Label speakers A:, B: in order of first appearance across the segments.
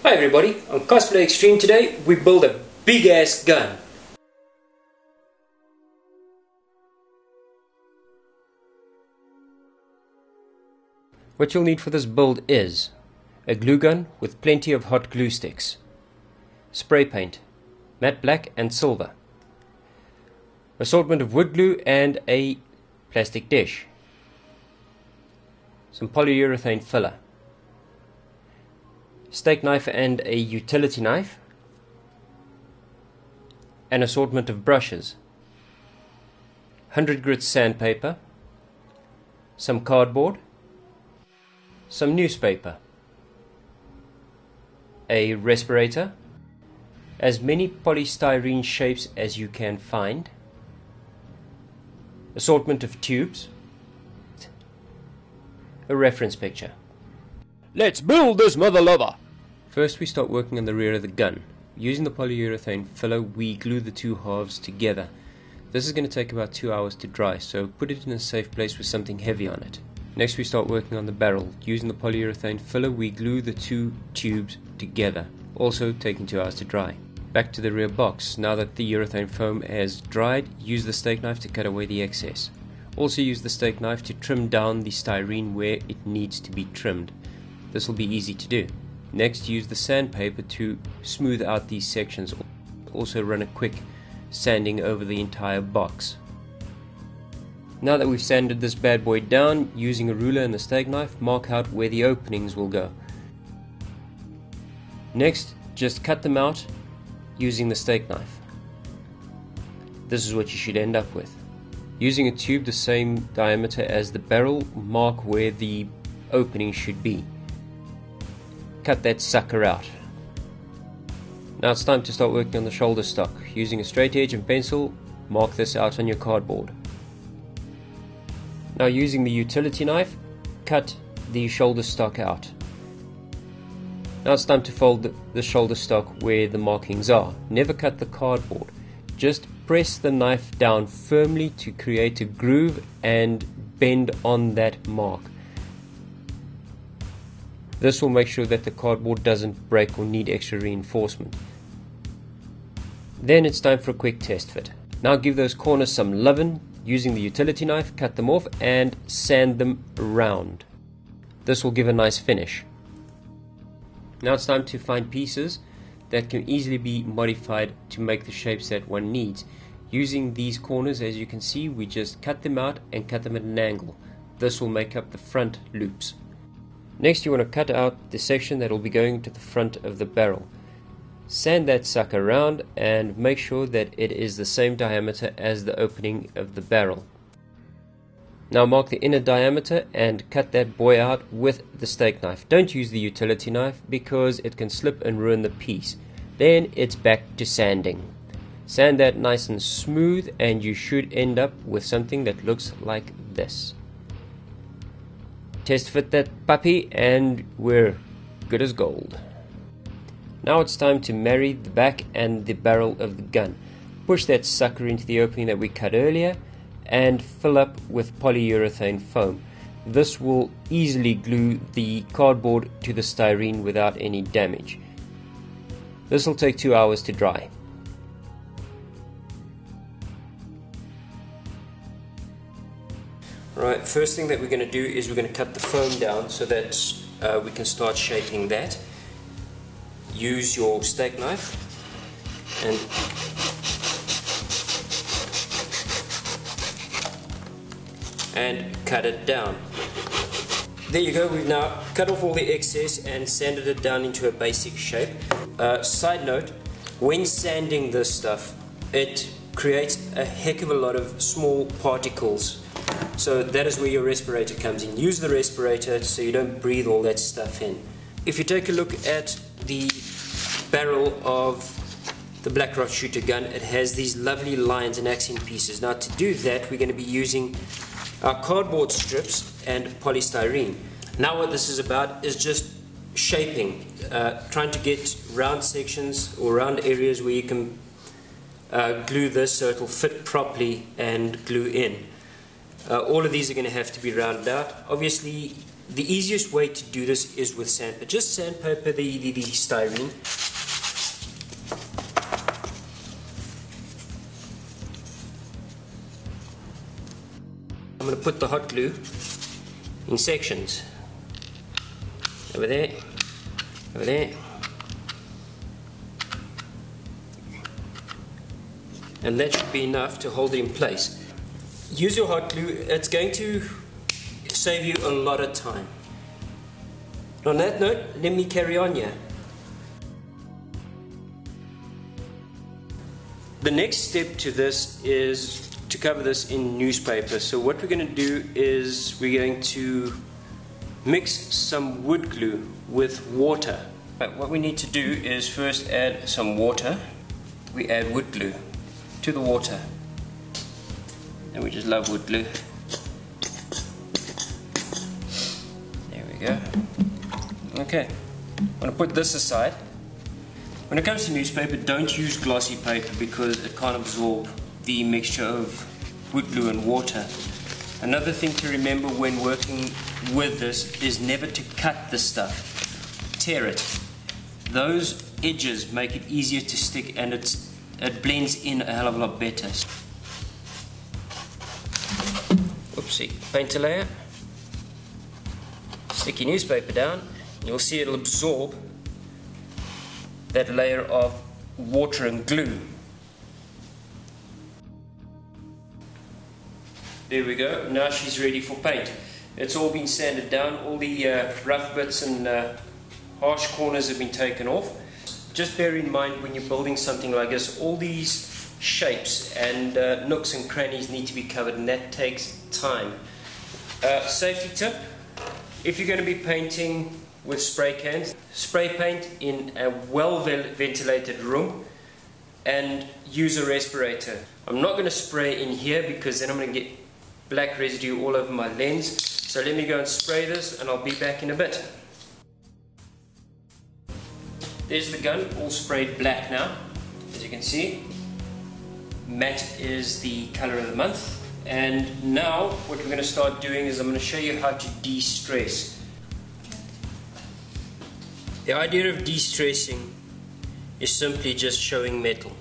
A: Hi everybody, on Cosplay Extreme today we build a big ass gun. What you'll need for this build is a glue gun with plenty of hot glue sticks, spray paint, matte black and silver, assortment of wood glue and a plastic dish, some polyurethane filler, steak knife and a utility knife, an assortment of brushes, 100 grit sandpaper, some cardboard, some newspaper, a respirator, as many polystyrene shapes as you can find, assortment of tubes, a reference picture.
B: Let's build this mother lover!
A: First we start working on the rear of the gun. Using the polyurethane filler we glue the two halves together. This is going to take about 2 hours to dry, so put it in a safe place with something heavy on it. Next we start working on the barrel. Using the polyurethane filler we glue the two tubes together, also taking 2 hours to dry. Back to the rear box. Now that the urethane foam has dried, use the steak knife to cut away the excess. Also use the steak knife to trim down the styrene where it needs to be trimmed. This will be easy to do. Next, use the sandpaper to smooth out these sections. Also run a quick sanding over the entire box. Now that we've sanded this bad boy down, using a ruler and the steak knife, mark out where the openings will go. Next, just cut them out using the steak knife. This is what you should end up with. Using a tube the same diameter as the barrel, mark where the opening should be. Cut that sucker out. Now it's time to start working on the shoulder stock. Using a straight edge and pencil, mark this out on your cardboard. Now using the utility knife, cut the shoulder stock out. Now it's time to fold the shoulder stock where the markings are. Never cut the cardboard. Just press the knife down firmly to create a groove and bend on that mark. This will make sure that the cardboard doesn't break or need extra reinforcement. Then it's time for a quick test fit. Now give those corners some loving. Using the utility knife, cut them off and sand them round. This will give a nice finish. Now it's time to find pieces that can easily be modified to make the shapes that one needs. Using these corners, as you can see, we just cut them out and cut them at an angle. This will make up the front loops. Next you want to cut out the section that will be going to the front of the barrel. Sand that sucker around and make sure that it is the same diameter as the opening of the barrel. Now mark the inner diameter and cut that boy out with the steak knife. Don't use the utility knife because it can slip and ruin the piece. Then it's back to sanding. Sand that nice and smooth and you should end up with something that looks like this. Test fit that puppy and we're good as gold. Now it's time to marry the back and the barrel of the gun. Push that sucker into the opening that we cut earlier and fill up with polyurethane foam. This will easily glue the cardboard to the styrene without any damage. This will take 2 hours to dry. Right, first thing that we're going to do is we're going to cut the foam down so that we can start shaping that. Use your steak knife and cut it down. There you go, we've now cut off all the excess and sanded it down into a basic shape. Side note, when sanding this stuff, it creates a heck of a lot of small particles. So that is where your respirator comes in. Use the respirator so you don't breathe all that stuff in. If you take a look at the barrel of the Black Rock Shooter gun, it has these lovely lines and accent pieces. Now to do that, we're going to be using our cardboard strips and polystyrene. Now what this is about is just shaping, trying to get round sections or round areas where you can glue this so it will fit properly and glue in. All of these are going to have to be rounded out. Obviously The easiest way to do this is with sandpaper. Just sandpaper the styrene. I'm going to put the hot glue in sections. Over there, over there. And that should be enough to hold it in place. Use your hot glue, it's going to save you a lot of time. On that note, let me carry on here. The next step to this is to cover this in newspaper. So what we're going to do is we're going to mix some wood glue with water. What we need to do is first add some water. We add wood glue to the water. And we just love wood glue. There we go. Okay, I'm going to put this aside. When it comes to newspaper, don't use glossy paper because it can't absorb the mixture of wood glue and water. Another thing to remember when working with this is never to cut the stuff. Tear it. Those edges make it easier to stick and it blends in a hell of a lot better. Oopsie, paint a layer. Stick your newspaper down. You'll see it'll absorb that layer of water and glue. There we go, now she's ready for paint. It's all been sanded down, all the rough bits and harsh corners have been taken off. Just bear in mind when you're building something like this, all these shapes and nooks and crannies need to be covered, and that takes time. Safety tip, if you're going to be painting with spray cans, spray paint in a well-ventilated room and use a respirator. I'm not going to spray in here because then I'm going to get black residue all over my lens. So let me go and spray this and I'll be back in a bit. There's the gun, all sprayed black now, as you can see. Matte is the color of the month. And now what we're going to start doing is I'm going to show you how to de-stress. The idea of de-stressing is simply just showing metal.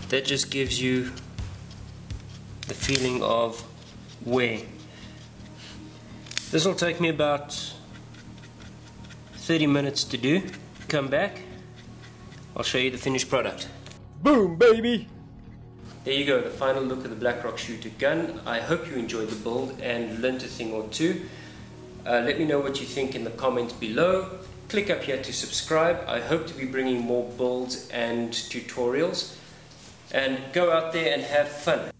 A: That just gives you the feeling of wear. This will take me about 30 minutes to do. Come back, I'll show you the finished product.
B: Boom, baby!
A: There you go, the final look of the Black Rock Shooter gun. I hope you enjoyed the build and learnt a thing or two. Let me know what you think in the comments below. Click up here to subscribe. I hope to be bringing more builds and tutorials. And go out there and have fun.